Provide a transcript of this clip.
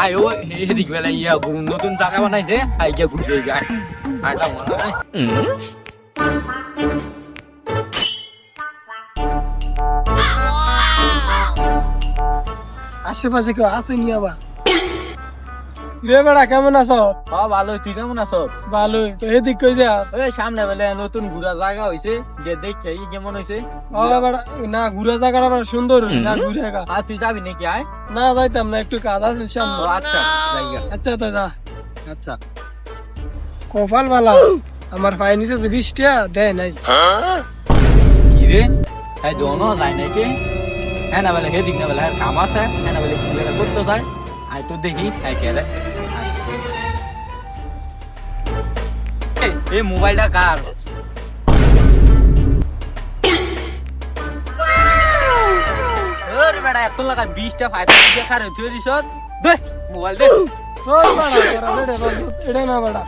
আয় ও এদিক বেলা ইয়া করুন নতুন টাকা বানাইছে আই গিয়া ঘুরে যায় আয়টা মনে হয় আশেপাশে কেউ আসেনি আবার রে বেড়া কেমন আছো? ভালো তুই কেমন আছো? ভালোই তো এদিক কই যা ওই সামনে বেলা নতুন ঘুরা জায়গা হইছে যে দেখে কেমন হইছে না ঘুরে জায়গাটা আবার সুন্দর যা ঘুরে গা আর তুই যাবি নাকি আয় না যাইতাম না একটু কাজ আছে সামনে আচ্ছা জায়গা আচ্ছা তো যা আচ্ছা কপাল বালা আমার পায়ে নিচে 20 টাকা দেয় নাই কি রে হ্যাঁ দোনো যায় নাকি হ্যাঁ না বলে হেদিক না বলে কাম আছে হ্যাঁ না বলে কি বেলা করতে যায় আয় তো দেখি আয় কে রে এই মোবাইলটা কার ওরে বেটা এত লাগা 20টা ফায়দা দিয়ে খারে থুই দিছ দে মোবাইল দে ওই বাড়া তোরা বেড়ে এটা না বাড়া